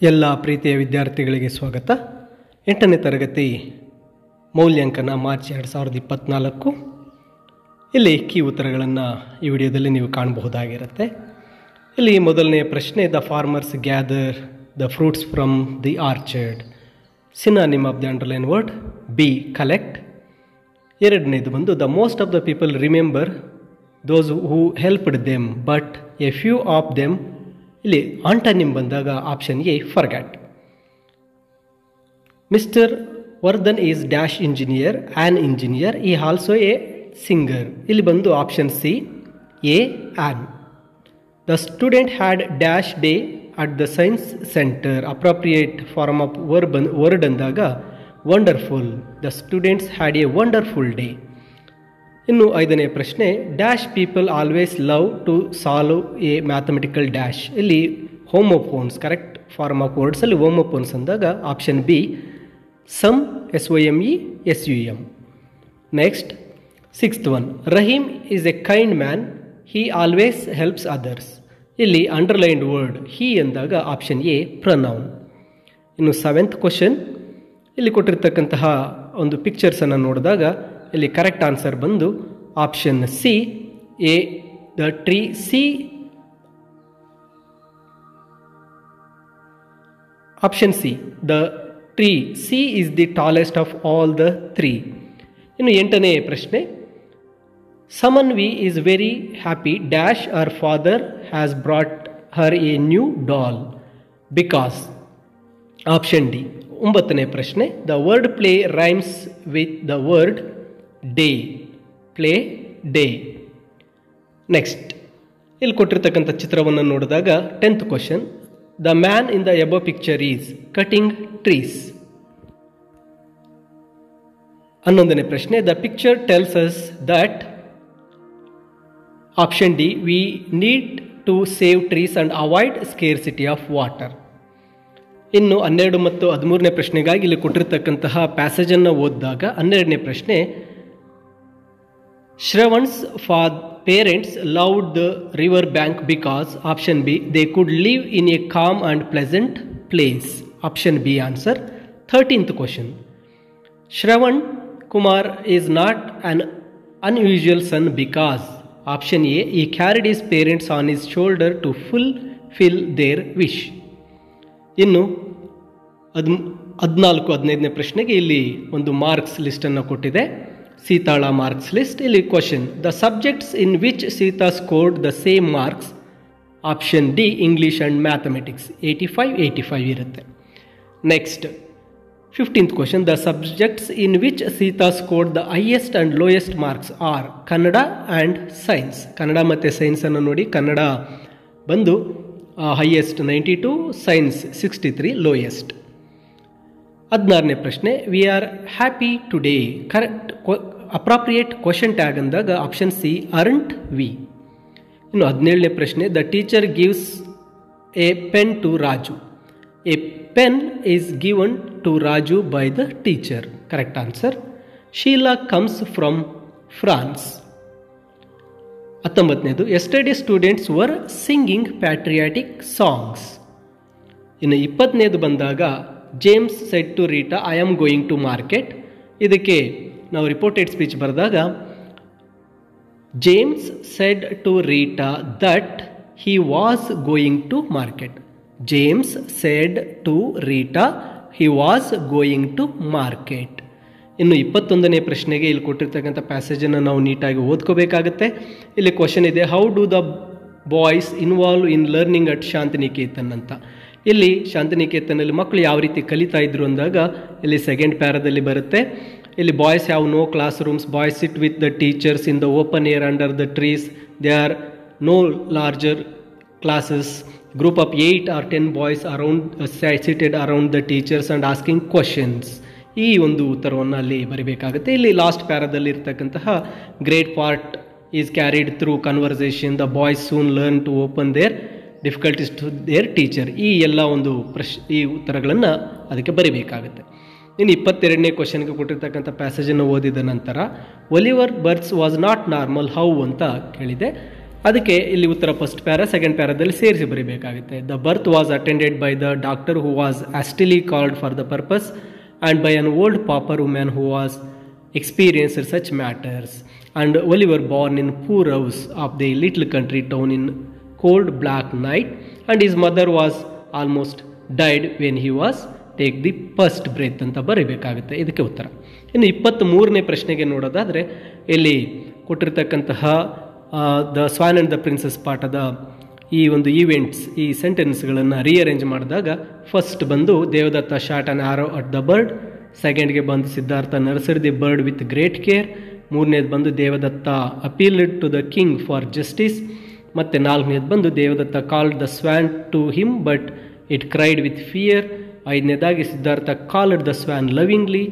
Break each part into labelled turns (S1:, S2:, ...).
S1: ಎಲ್ಲ ಪ್ರೀತಿಯ ವಿದ್ಯಾರ್ಥಿಗಳಿಗೆ ಸ್ವಾಗತ. 8ನೇ ತರಗತಿ ಮೌಲ್ಯಾಂಕನ ಮಾರ್ಚ್ 2024. ಇಲ್ಲಿ ಕೀ ಉತ್ತರಗಳನ್ನು ಈ ವಿಡಿಯೋದಲ್ಲಿ ನೀವು ಕಾಣಬಹುದಾಗಿರುತ್ತೆ. ಇಲ್ಲಿ ಮೊದಲನೆಯ ಪ್ರಶ್ನೆ, the farmers gather the fruits from the orchard. Synonym of the underline word B, collect. ಎರಡನೇದು ಬಂದು, the most of the people remember those who helped them but a few of them. ಇಲ್ಲಿ ಆಂಟನಿಮ್ ಬಂದಾಗ option A, forgot. Mister Vardhan is dash engineer, an engineer, ಈ also a singer. ಇಲ್ಲಿ ಬಂದು option C, A, an. The student had dash day at the science centre. Appropriate form of word ಅಂದಾಗ wonderful. The students had a wonderful day. ಇನ್ನು 5ನೇ ಪ್ರಶ್ನೆ, dash people always love to solve a mathematical dash. ಇಲ್ಲಿ homophones, correct form of ವರ್ಡ್ಸಲ್ಲಿ homophones ಅಂದಾಗ option B, some, SOME, SUM. Next 6th one, Rahim is a kind man, he always helps others. ಇಲ್ಲಿ underlined word he ಅಂದಾಗ option A, pronoun. ಇನ್ನು 7th question, ಇಲ್ಲಿ ಕೊಟ್ಟಿರ್ತಕ್ಕಂತಹ ಒಂದು ಪಿಕ್ಚರ್ಸನ್ನು ನೋಡಿದಾಗ ಇಲ್ಲಿ ಕರೆಕ್ಟ್ ಆನ್ಸರ್ ಬಂದು option C, A, the tree. C, option C, the tree. C is the tallest of all the 3. ಇನ್ನು 8ನೇ ಪ್ರಶ್ನೆ, Suman we is very happy dash our father has brought her a new doll because. Option D. 9ನೇ ಪ್ರಶ್ನೆ, the word play rhymes with the word day. Play, day. Next ಇಲ್ಲಿ ಕೊಟ್ಟಿರ್ತಕ್ಕಂಥ ಚಿತ್ರವನ್ನು ನೋಡಿದಾಗ 10th question, the man in the above picture is cutting trees. 11ನೇ ಪ್ರಶ್ನೆ, the picture tells us that. Option D, we need to save trees and avoid scarcity of water. ಇನ್ನು 12 ಮತ್ತು 13ನೇ ಪ್ರಶ್ನೆಗಾಗಿ ಇಲ್ಲಿ ಕೊಟ್ಟಿರ್ತಕ್ಕಂತಹ ಪ್ಯಾಸೇಜನ್ನು ಓದಿದಾಗ 12ನೇ ಪ್ರಶ್ನೆ, Shravan's parents loved the river bank because. Option B, they could live in a calm and pleasant place. Option B answer. 13th question, Shravan Kumar is not an unusual son because. Option A, he carried his parents on his shoulder to fulfil their wish. ಇನ್ನು 14, 15ನೇ ಪ್ರಶ್ನೆಗೆ ಇಲ್ಲಿ ಒಂದು marks ಲಿಸ್ಟನ್ನು ಕೊಟ್ಟಿದೆ, ಸೀತಾಳ marks list. ಇಲ್ಲಿ question, the subjects in which Sita scored the same marks. Option D, English and mathematics. 85 ಇರುತ್ತೆ. Next 15th question, the subjects in which Sita scored the highest and lowest marks are Kannada and science. Kannada ಮತ್ತು ಸೈನ್ಸನ್ನು ನೋಡಿ, ಕನ್ನಡ ಬಂದು highest 92, science 63, lowest. 16ನೇ ಪ್ರಶ್ನೆ, we are happy today. Correct appropriate question tag ಅಂದಾಗ option C, aren't we. ಇನ್ನು 17ನೇ ಪ್ರಶ್ನೆ, the teacher gives a pen to Raju. A pen is given to Raju by the teacher. Correct answer. Sheela comes from France. 19ನೇದು, yesterday students were singing patriotic songs. ಇನ್ನು 20ನೇದು ಬಂದಾಗ, James said to Rita, I am going to market. ಇದಕ್ಕೆ ನಾವು reported speech ಬರೆದಾಗ, James said to Rita that he was going to market. James said to Rita he was going to market. ಇನ್ನು 21ನೇ ಪ್ರಶ್ನೆಗೆ ಇಲ್ಲಿ ಕೊಟ್ಟಿರ್ತಕ್ಕಂಥ ಪ್ಯಾಸೇಜನ್ನು ನಾವು ನೀಟಾಗಿ ಓದ್ಕೋಬೇಕಾಗುತ್ತೆ. ಇಲ್ಲಿ ಕ್ವಶನ್ ಇದೆ, how do the boys involve in learning at Shantiniketan ಅಂತ. ಇಲ್ಲಿ ಶಾಂತಿನಿಕೇತನಲ್ಲಿ ಮಕ್ಕಳು ಯಾವ ರೀತಿ ಕಲಿತಾ ಇದ್ರು ಅಂದಾಗ ಇಲ್ಲಿ 2nd ಪ್ಯಾರಾದಲ್ಲಿ ಬರುತ್ತೆ. ಇಲ್ಲಿ boys have no class rooms, boys sit with the teachers in the open air under the trees, they are no larger classes, group of 8 or 10 boys around seated around the teachers and asking questions. ಈ ಒಂದು ಉತ್ತರವನ್ನು ಅಲ್ಲಿ ಬರೀಬೇಕಾಗುತ್ತೆ. ಇಲ್ಲಿ last ಪ್ಯಾರಾದಲ್ಲಿ ಇರ್ತಕ್ಕಂತಹ great part is carried through conversation, the boys soon learn to open their difficulties to their teacher. ಈ ಎಲ್ಲ ಒಂದು ಈ ಉತ್ತರಗಳನ್ನು ಅದಕ್ಕೆ ಬರೀಬೇಕಾಗುತ್ತೆ. ಇನ್ನು 22ನೇ ಕ್ವಶನ್ಗೆ ಕೊಟ್ಟಿರ್ತಕ್ಕಂಥ ಪ್ಯಾಸೇಜನ್ನು ಓದಿದ ನಂತರ, Oliver berths was not normal how ಅಂತ ಕೇಳಿದೆ. ಅದಕ್ಕೆ ಇಲ್ಲಿ ಉತ್ತರ ಫಸ್ಟ್ ಪ್ಯಾರಾ ಸೆಕೆಂಡ್ ಪ್ಯಾರಾದಲ್ಲಿ ಸೇರಿಸಿ ಬರೀಬೇಕಾಗುತ್ತೆ. The birth was attended by the doctor who was hastily called for the purpose and by an old pauper women who was experienced such matters, and Oliver born in poor house of the little country town in cold black night, and his mother was almost died when he was take the first breath ಅಂತ ಬರೀಬೇಕಾಗುತ್ತೆ. ಇದಕ್ಕೆ ಉತ್ತರ. ಇನ್ನು 23ನೇ ಪ್ರಶ್ನೆಗೆ ನೋಡೋದಾದರೆ ಇಲ್ಲಿ ಕೊಟ್ಟಿರ್ತಕ್ಕಂತಹ the ಸ್ವಾನ್ and the princess ಪಾಠದ ಈ ಒಂದು ಈವೆಂಟ್ಸ್, ಈ ಸೆಂಟೆನ್ಸ್ಗಳನ್ನು ರೀಅರೇಂಜ್ ಮಾಡಿದಾಗ ಫಸ್ಟ್ ಬಂದು Devadatta shot on arrow at the bird, ಸೆಕೆಂಡ್ಗೆ ಬಂದು Siddhartha nursery the bird with great care, ಮೂರನೇದು ಬಂದು Devadatta appealed to the king for justice, ಮತ್ತು ನಾಲ್ಕನೇದು ಬಂದು Devadatta called the swan to him but it cried with fear, ಐದನೇದಾಗಿ Siddhartha called the swan lovingly,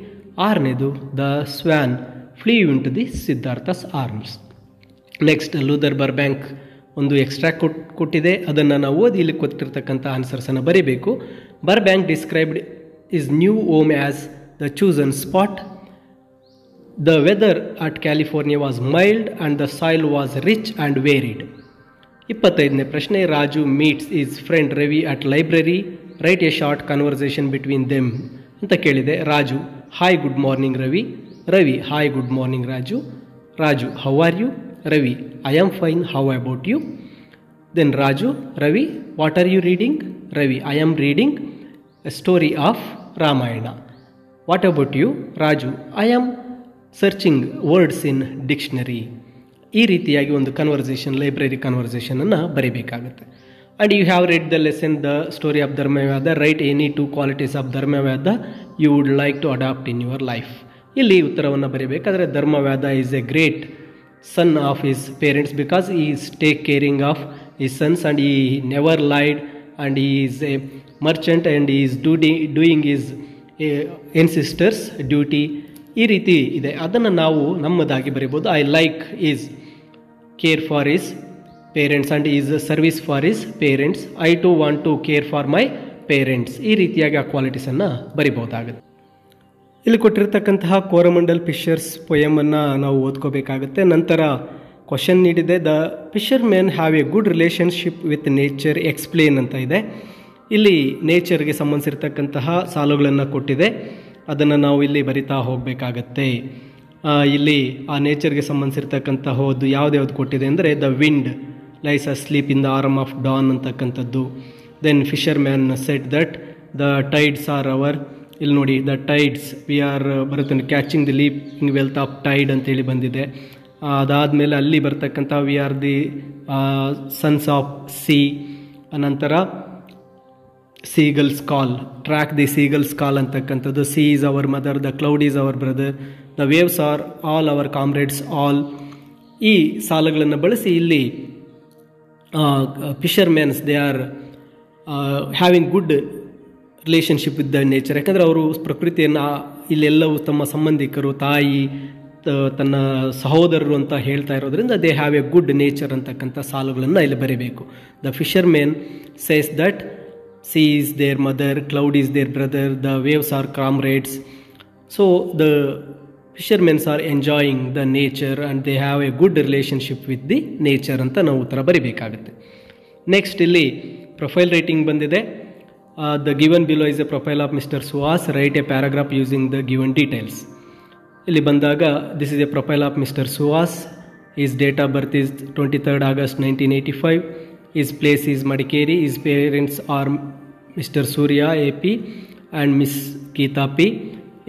S1: ಆರನೇದು the swan flee into the Siddhartha's arms. Next Luther Burbank ಒಂದು extra ಕೊಟ್ಟಿದೆ, ಅದನ್ನು ನಾವು ಓದಿ ಇಲ್ಲಿ ಕೊಟ್ಟಿರ್ತಕ್ಕಂಥ ಆನ್ಸರ್ಸನ್ನು ಬರೀಬೇಕು. Burbank described is new home as the chosen spot. The weather at California was mild and the soil was rich and varied. 25ನೇ ಪ್ರಶ್ನೆ, Raju meets his friend Ravi at library. Write a short conversation between them ಅಂತ ಕೇಳಿದೆ. Raju, hi good morning Ravi. Ravi, hi good morning Raju. Raju, how are you? Ravi, I am fine, how about you? Then Raju, Ravi, what are you reading? Ravi, I am reading a story of Ramayana. What about you? Raju, I am searching words in dictionary. ಈ ರೀತಿಯಾಗಿ ಒಂದು conversation, library ಕನ್ವರ್ಸೇಷನನ್ನು ಬರೀಬೇಕಾಗುತ್ತೆ. And you have read the lesson the story of Dharmavyadha. Write any 2 qualities of Dharmavyadha you would like to adapt in your life. ಇಲ್ಲಿ ಉತ್ತರವನ್ನು ಬರೀಬೇಕಾದ್ರೆ Dharmavyadha is a great son of his parents because he is take caring of his sons and he never lied and he is a merchant and he is doing his ancestors duty. ಈ ರೀತಿ ಇದೆ, ಅದನ್ನು ನಾವು ನಮ್ಮದಾಗಿ ಬರೀಬೋದು. I like his care for his parents and his service for his parents. I to want to care for my parents. ಈ ರೀತಿಯಾಗಿ ಆ ಕ್ವಾಲಿಟೀಸನ್ನು ಬರಿಬೋದಾಗುತ್ತೆ. ಇಲ್ಲಿ ಕೊಟ್ಟಿರ್ತಕ್ಕಂತಹ ಕೋರಮಂಡಲ್ ಫಿಶರ್ಸ್ ಪೊಯಮನ್ನು ನಾವು ಓದ್ಕೋಬೇಕಾಗುತ್ತೆ. ನಂತರ ಕ್ವಶನ್ ನೀಡಿದೆ, the Fisher men have A good relationship with nature, explain ಅಂತ ಇದೆ. ಇಲ್ಲಿ ನೇಚರ್ಗೆ ಸಂಬಂಧಿಸಿರ್ತಕ್ಕಂತಹ ಸಾಲುಗಳನ್ನು ಕೊಟ್ಟಿದೆ, ಅದನ್ನು ನಾವು ಇಲ್ಲಿ ಬರಿತಾ ಹೋಗಬೇಕಾಗತ್ತೆ. ಇಲ್ಲಿ ಆ ನೇಚರ್ಗೆ ಸಂಬಂಧಿಸಿರ್ತಕ್ಕಂತಹದ್ದು ಯಾವ್ದು ಕೊಟ್ಟಿದೆ ಅಂದರೆ the wind lies asleep in the arm of dawn ಅಂತಕ್ಕಂಥದ್ದು. Then fisherman said that the tides are our. ಇಲ್ಲಿ ನೋಡಿ, ದ ಟೈಡ್ಸ್ ವಿ ಆರ್ ಬರುತ್ತೆ catching the leaping wealth of tide ಅಂತೇಳಿ ಬಂದಿದೆ. ಅದಾದಮೇಲೆ ಅಲ್ಲಿ ಬರ್ತಕ್ಕಂಥ we are the sons of sea. ಅನಂತರ seagulls call, track the seagulls call ಅಂತಕ್ಕಂಥದ್ದು. Sea is our mother, the cloud is our brother, the waves are all hour comrades all. ಈ ಸಾಲುಗಳನ್ನು ಬಳಸಿ ಇಲ್ಲಿ Fisher men's they are having good relationship with the nature. ಯಾಕಂದರೆ ಅವರು ಪ್ರಕೃತಿಯನ್ನು ಇಲ್ಲೆಲ್ಲವೂ ತಮ್ಮ ಸಂಬಂಧಿಕರು, ತಾಯಿ, ತನ್ನ ಸಹೋದರರು ಅಂತ ಹೇಳ್ತಾ ಇರೋದ್ರಿಂದ they have A good nature ಅಂತಕ್ಕಂಥ ಸಾಲುಗಳನ್ನು ಇಲ್ಲಿ ಬರೀಬೇಕು. The Fisher men says that sea is their mother, cloud is their brother, the waves are comrades. So the fishermen are enjoying the nature and they have a good relationship with the nature ಅಂತ ನಾವು ಉತ್ತರ ಬರೀಬೇಕಾಗುತ್ತೆ. Next ಇಲ್ಲಿ profile writing ಬಂದಿದೆ. The given below is A profile of mister Suhas. Right A paragraph using the given details. ಇಲ್ಲಿ ಬಂದಾಗ this is A profile of mister Suhas. His date of birth is 23rd August 1985. His place is Madikeri. His parents are Mr. Surya AP and Miss Geeta P.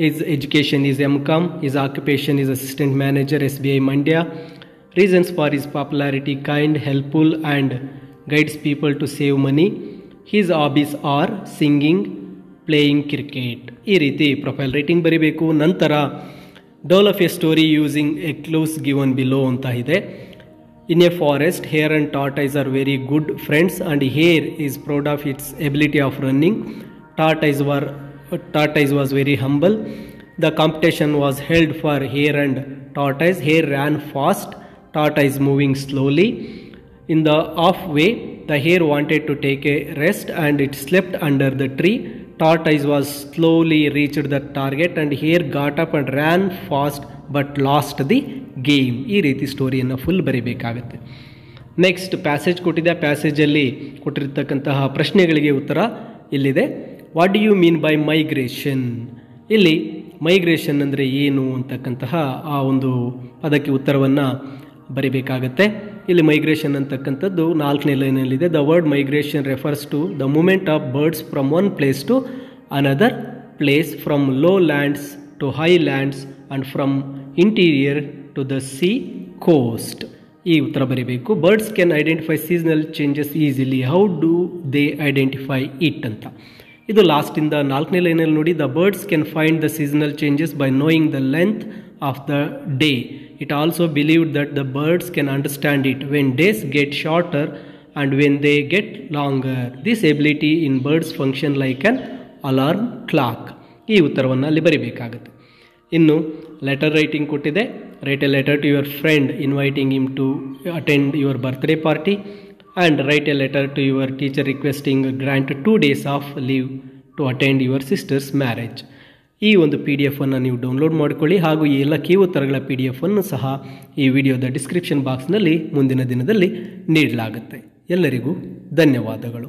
S1: His education is M.Com. His occupation is Assistant Manager SBI Mandya. Reasons for his popularity: kind, helpful and guides people to save money. His hobbies are singing, playing cricket. ಈ ರೀತಿ profile writing ಬರೀಬೇಕು. ನಂತರ develop a story using a clues given below ಅಂತ ಇದೆ. In a forest, hare and tortoise are very good friends and hare is proud of its ability of running. Tortoise was very humble. The competition was held for hare and tortoise. Hare ran fast, tortoise moving slowly. In the halfway, the hare wanted to take a rest and it slept under the tree. Tortoise was slowly reached the target and hare got up and ran fast but lost the game. ಈ ರೀತಿ ಸ್ಟೋರಿಯನ್ನು full ಬರೀಬೇಕಾಗತ್ತೆ. Next passage ಕೊಟ್ಟಿದೆ. ಆ ಪ್ಯಾಸೇಜಲ್ಲಿ ಕೊಟ್ಟಿರ್ತಕ್ಕಂತಹ ಪ್ರಶ್ನೆಗಳಿಗೆ ಉತ್ತರ ಇಲ್ಲಿದೆ. What do you mean by migration? ಇಲ್ಲಿ ಮೈಗ್ರೇಷನ್ ಅಂದರೆ ಏನು ಅಂತಕ್ಕಂತಹ ಆ ಒಂದು ಪದಕ್ಕೆ ಉತ್ತರವನ್ನು ಬರಿಬೇಕಾಗತ್ತೆ. ಇಲ್ಲಿ ಮೈಗ್ರೇಷನ್ ಅಂತಕ್ಕಂಥದ್ದು 4ನೇ ಲೈನಲ್ಲಿದೆ. The word migration refers to the movement of birds from one place to another place, from low lands to high lands and from interior to the sea coast. ಈ ಉತ್ತರ ಬರೀಬೇಕು. Birds can identify seasonal changes easily. How do they identify it ಅಂತ. ಇದು ಲಾಸ್ಟಿಂದ 4ನೇ ಲೈನಲ್ಲಿ ನೋಡಿ. The birds can find the seasonal changes by knowing the length of the day. It also believed that the birds can understand it when days get shorter and when they get longer. This ability in birds function like an alarm clock. ಈ ಉತ್ತರವನ್ನು ಅಲ್ಲಿ ಬರೀಬೇಕಾಗುತ್ತೆ. ಇನ್ನು letter writing ಕೊಟ್ಟಿದೆ. Write a letter to your friend inviting him to attend your birthday party and write a letter to your teacher requesting grant 2 days of leave to attend your sister's marriage. ಈ ಒಂದು PDF ಅನ್ನು ನೀವು download ಮಾಡಿಕೊಳ್ಳಿ. ಹಾಗೂ ಈ ಎಲ್ಲ key ಉತ್ತರಗಳ PDF ಅನ್ನು ಸಹ ಈ ವಿಡಿಯೋದ ಡಿಸ್ಕ್ರಿಪ್ಷನ್ ಬಾಕ್ಸ್ನಲ್ಲಿ ಮುಂದಿನ ದಿನದಲ್ಲಿ ನೀಡಲಾಗುತ್ತೆ. ಎಲ್ಲರಿಗೂ ಧನ್ಯವಾದಗಳು.